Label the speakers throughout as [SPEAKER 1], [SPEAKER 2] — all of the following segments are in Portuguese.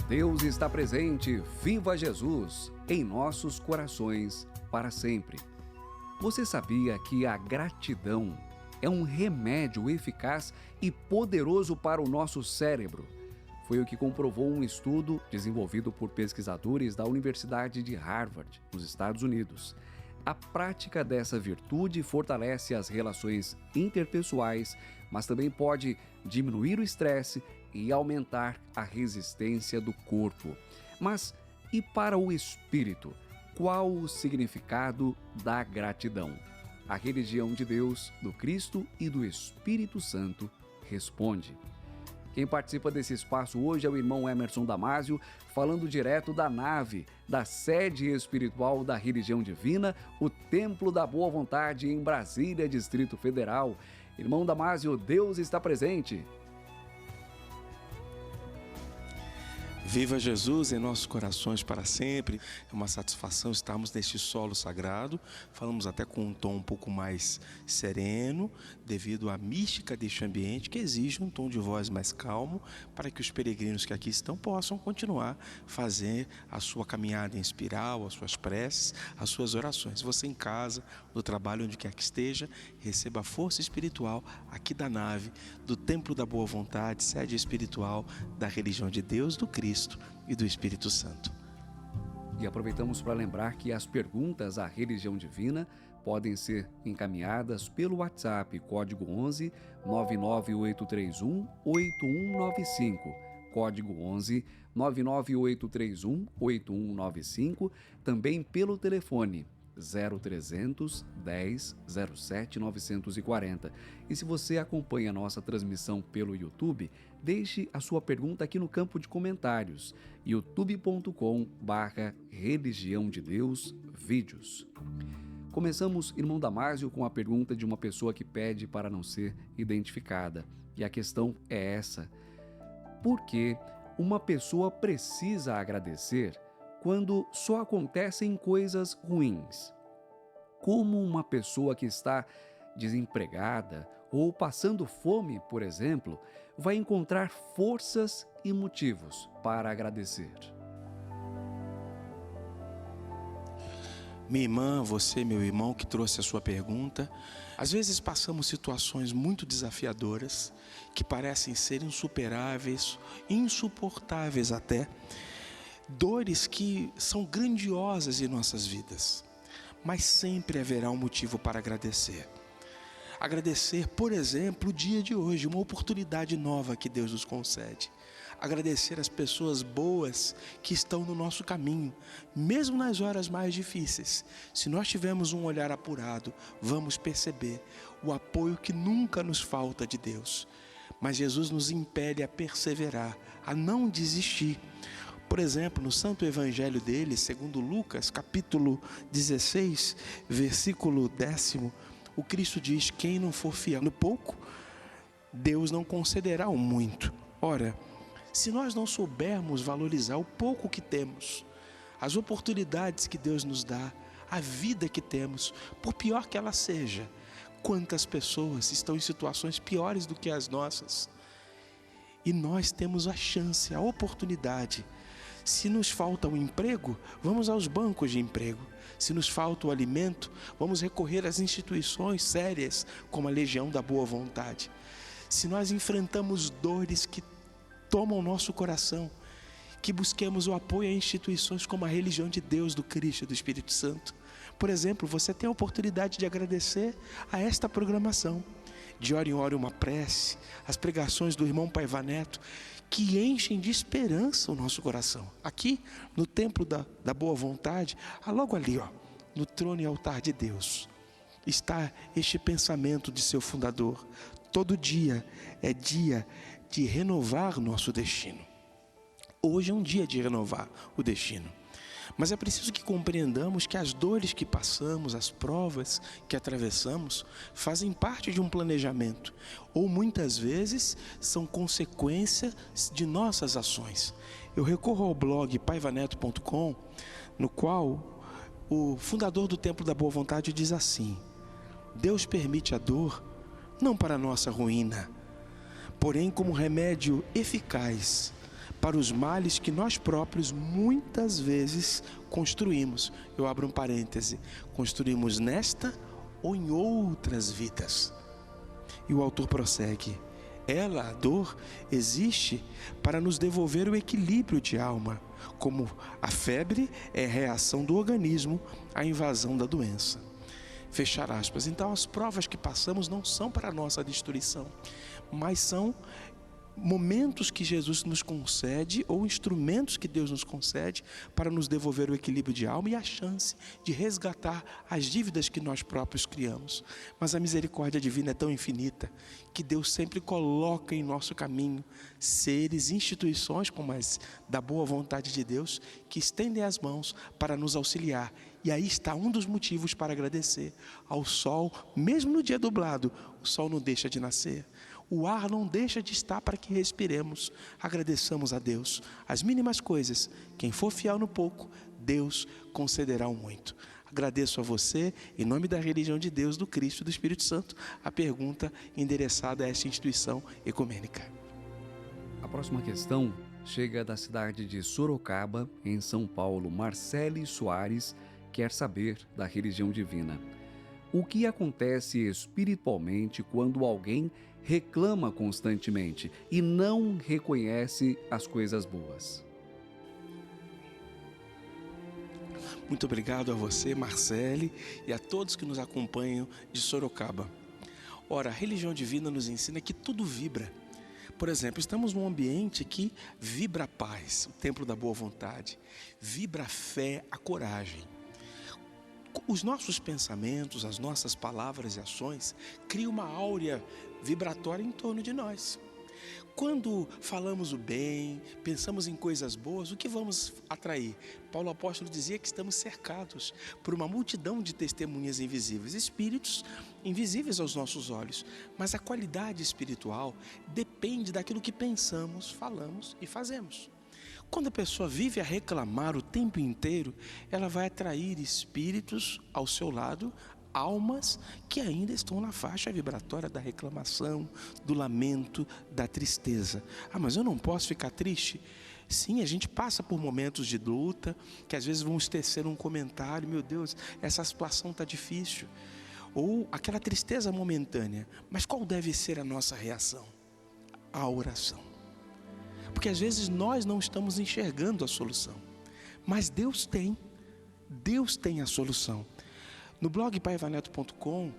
[SPEAKER 1] Deus está presente, viva Jesus, em nossos corações para sempre. Você sabia que a gratidão é um remédio eficaz e poderoso para o nosso cérebro? Foi o que comprovou um estudo desenvolvido por pesquisadores da Universidade de Harvard, nos Estados Unidos. A prática dessa virtude fortalece as relações interpessoais, mas também pode diminuir o estresse e aumentar a resistência do corpo. Mas e para o espírito? Qual o significado da gratidão? A religião de Deus, do Cristo e do Espírito Santo responde. Quem participa desse espaço hoje é o irmão Emerson Damásio, falando direto da nave, da sede espiritual da religião divina, o Templo da Boa Vontade em Brasília, Distrito Federal. Irmão Damásio, Deus está presente.
[SPEAKER 2] Viva Jesus em nossos corações para sempre. É uma satisfação estarmos neste solo sagrado. Falamos até com um tom um pouco mais sereno, devido à mística deste ambiente, que exige um tom de voz mais calmo, para que os peregrinos que aqui estão possam continuar a fazer a sua caminhada em espiral, as suas preces, as suas orações. Você em casa, no trabalho, onde quer que esteja, receba a força espiritual aqui da nave, do Templo da Boa Vontade, sede espiritual da religião de Deus, do Cristo e do Espírito Santo.
[SPEAKER 1] E aproveitamos para lembrar que as perguntas à religião divina podem ser encaminhadas pelo WhatsApp, código 11 99831 8195, código 11 99831 8195, também pelo telefone 0300 10 07 940. E se você acompanha a nossa transmissão pelo YouTube, deixe a sua pergunta aqui no campo de comentários, youtube.com/religião de Deus vídeos. Começamos, irmão Damásio, com a pergunta de uma pessoa que pede para não ser identificada. E a questão é essa: por que uma pessoa precisa agradecer quando só acontecem coisas ruins? Como uma pessoa que está desempregada ou passando fome, por exemplo, vai encontrar forças e motivos para agradecer?
[SPEAKER 2] Minha irmã, você, meu irmão, que trouxe a sua pergunta, às vezes passamos situações muito desafiadoras, que parecem ser insuperáveis, insuportáveis até, dores que são grandiosas em nossas vidas, mas sempre haverá um motivo para agradecer. Agradecer, por exemplo, o dia de hoje, uma oportunidade nova que Deus nos concede. Agradecer as pessoas boas que estão no nosso caminho, mesmo nas horas mais difíceis. Se nós tivermos um olhar apurado, vamos perceber o apoio que nunca nos falta de Deus. Mas Jesus nos impele a perseverar, a não desistir. Por exemplo, no Santo Evangelho dele, segundo Lucas, capítulo 16, versículo 10, o Cristo diz: quem não for fiel no pouco, Deus não concederá o muito. Ora, se nós não soubermos valorizar o pouco que temos, as oportunidades que Deus nos dá, a vida que temos, por pior que ela seja, quantas pessoas estão em situações piores do que as nossas? E nós temos a chance, a oportunidade. Se nos falta um emprego, vamos aos bancos de emprego. Se nos falta o alimento, vamos recorrer às instituições sérias, como a Legião da Boa Vontade. Se nós enfrentamos dores que tomam nosso coração, que busquemos o apoio a instituições como a religião de Deus, do Cristo e do Espírito Santo. Por exemplo, você tem a oportunidade de agradecer a esta programação. De hora em hora uma prece, as pregações do irmão Paiva Neto, que enchem de esperança o nosso coração. Aqui, no Templo da Boa Vontade, logo ali, no trono e altar de Deus, está este pensamento de seu fundador. Todo dia é dia de renovar nosso destino. Hoje é um dia de renovar o destino. Mas é preciso que compreendamos que as dores que passamos, as provas que atravessamos, fazem parte de um planejamento, ou muitas vezes são consequência de nossas ações. Eu recorro ao blog paivaneto.com, no qual o fundador do Templo da Boa Vontade diz assim: Deus permite a dor não para a nossa ruína, porém como remédio eficaz para os males que nós próprios muitas vezes construímos. Eu abro um parêntese: construímos nesta ou em outras vidas. E o autor prossegue: a dor, existe para nos devolver o equilíbrio de alma, como a febre é a reação do organismo à invasão da doença. Fechar aspas. Então, as provas que passamos não são para a nossa destruição, mas são momentos que Jesus nos concede, ou instrumentos que Deus nos concede para nos devolver o equilíbrio de alma e a chance de resgatar as dívidas que nós próprios criamos. Mas a misericórdia divina é tão infinita que Deus sempre coloca em nosso caminho seres, instituições como as da boa vontade de Deus, que estendem as mãos para nos auxiliar. E aí está um dos motivos para agradecer ao sol. Mesmo no dia nublado, o sol não deixa de nascer. O ar não deixa de estar para que respiremos. Agradeçamos a Deus. As mínimas coisas, quem for fiel no pouco, Deus concederá o muito. Agradeço a você, em nome da religião de Deus, do Cristo e do Espírito Santo, a pergunta endereçada a esta instituição ecumênica.
[SPEAKER 1] A próxima questão chega da cidade de Sorocaba, em São Paulo. Marcele Soares quer saber da religião divina. O que acontece espiritualmente quando alguém reclama constantemente e não reconhece as coisas boas?
[SPEAKER 2] Muito obrigado a você, Marcele, e a todos que nos acompanham de Sorocaba. Ora, a religião divina nos ensina que tudo vibra. Por exemplo, estamos num ambiente que vibra a paz, o templo da boa vontade, vibra a fé, a coragem. Os nossos pensamentos, as nossas palavras e ações criam uma áurea vibratória em torno de nós. Quando falamos o bem, pensamos em coisas boas, o que vamos atrair? Paulo apóstolo dizia que estamos cercados por uma multidão de testemunhas invisíveis, espíritos invisíveis aos nossos olhos. Mas a qualidade espiritual depende daquilo que pensamos, falamos e fazemos. Quando a pessoa vive a reclamar o tempo inteiro, ela vai atrair espíritos ao seu lado, almas que ainda estão na faixa vibratória da reclamação, do lamento, da tristeza. Ah, mas eu não posso ficar triste? Sim, a gente passa por momentos de luta, que às vezes vamos tecer um comentário: meu Deus, essa situação está difícil. Ou aquela tristeza momentânea. Mas qual deve ser a nossa reação? A oração. Porque às vezes nós não estamos enxergando a solução, mas Deus tem a solução. No blog paivaneto.com,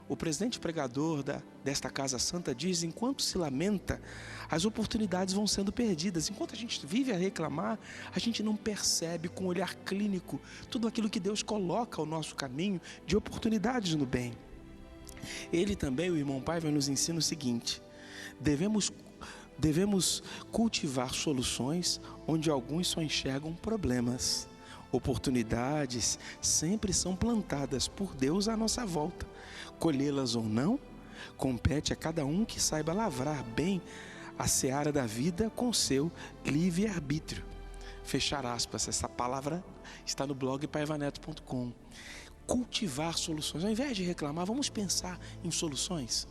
[SPEAKER 2] o presidente pregador desta Casa Santa diz: enquanto se lamenta, as oportunidades vão sendo perdidas. Enquanto a gente vive a reclamar, a gente não percebe com o olhar clínico tudo aquilo que Deus coloca ao nosso caminho de oportunidades no bem. Ele também, o irmão Paiva, nos ensina o seguinte: devemos cultivar soluções onde alguns só enxergam problemas. Oportunidades sempre são plantadas por Deus à nossa volta. Colhê-las ou não, compete a cada um que saiba lavrar bem a seara da vida com seu livre-arbítrio. Fechar aspas, essa palavra está no blog paivaneto.com. Cultivar soluções. Ao invés de reclamar, vamos pensar em soluções.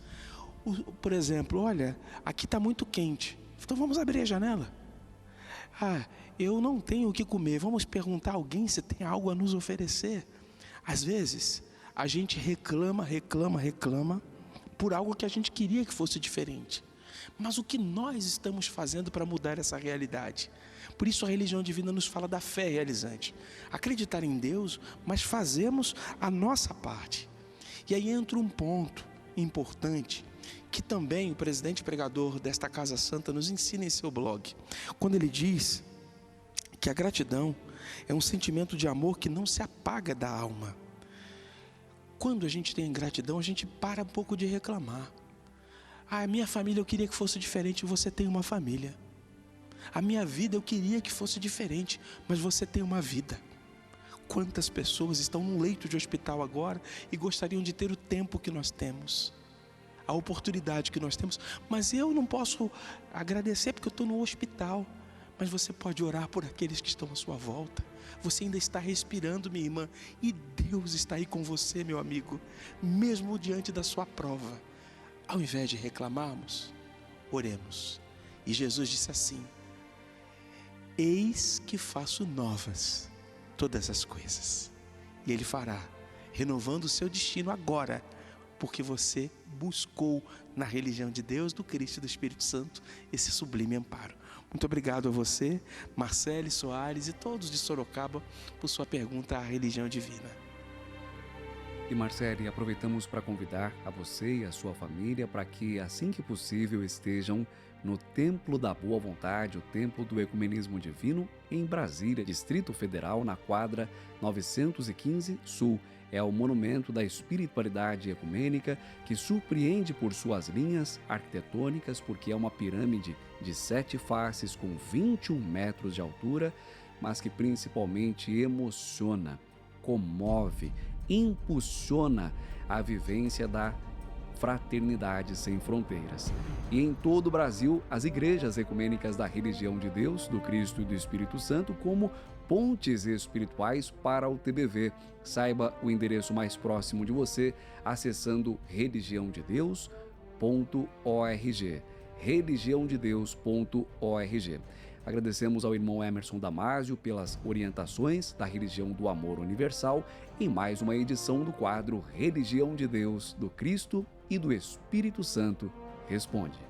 [SPEAKER 2] Por exemplo, olha, aqui está muito quente, então vamos abrir a janela. Ah, eu não tenho o que comer, vamos perguntar a alguém se tem algo a nos oferecer. Às vezes, a gente reclama por algo que a gente queria que fosse diferente. Mas o que nós estamos fazendo para mudar essa realidade? Por isso a religião divina nos fala da fé realizante. Acreditar em Deus, mas fazemos a nossa parte. E aí entra um ponto importante, que também o presidente pregador desta Casa Santa nos ensina em seu blog, quando ele diz que a gratidão é um sentimento de amor que não se apaga da alma. Quando a gente tem gratidão, a gente para um pouco de reclamar. Ah, a minha família eu queria que fosse diferente, você tem uma família. A minha vida eu queria que fosse diferente, mas você tem uma vida. Quantas pessoas estão num leito de hospital agora e gostariam de ter o tempo que nós temos, a oportunidade que nós temos, mas eu não posso agradecer porque eu estou no hospital. Mas você pode orar por aqueles que estão à sua volta. Você ainda está respirando, minha irmã, e Deus está aí com você, meu amigo, mesmo diante da sua prova. Ao invés de reclamarmos, oremos. E Jesus disse assim: eis que faço novas todas as coisas. E Ele fará, renovando o seu destino agora, porque você buscou na religião de Deus, do Cristo e do Espírito Santo esse sublime amparo. Muito obrigado a você, Marcele Soares e todos de Sorocaba, por sua pergunta à religião divina.
[SPEAKER 1] E Marcele, aproveitamos para convidar a você e a sua família para que, assim que possível, estejam no Templo da Boa Vontade, o Templo do Ecumenismo Divino, em Brasília, Distrito Federal, na quadra 915 Sul. É o monumento da espiritualidade ecumênica que surpreende por suas linhas arquitetônicas, porque é uma pirâmide de 7 faces com 21 metros de altura, mas que principalmente emociona, comove, impulsiona a vivência da fraternidade sem fronteiras. E em todo o Brasil, as igrejas ecumênicas da religião de Deus, do Cristo e do Espírito Santo, como pontes espirituais para o TBV. Saiba o endereço mais próximo de você acessando religiãodedeus.org. religiãodedeus.org. Agradecemos ao irmão Emerson Damásio pelas orientações da religião do amor universal em mais uma edição do quadro Religião de Deus, do Cristo e do Espírito Santo Responde.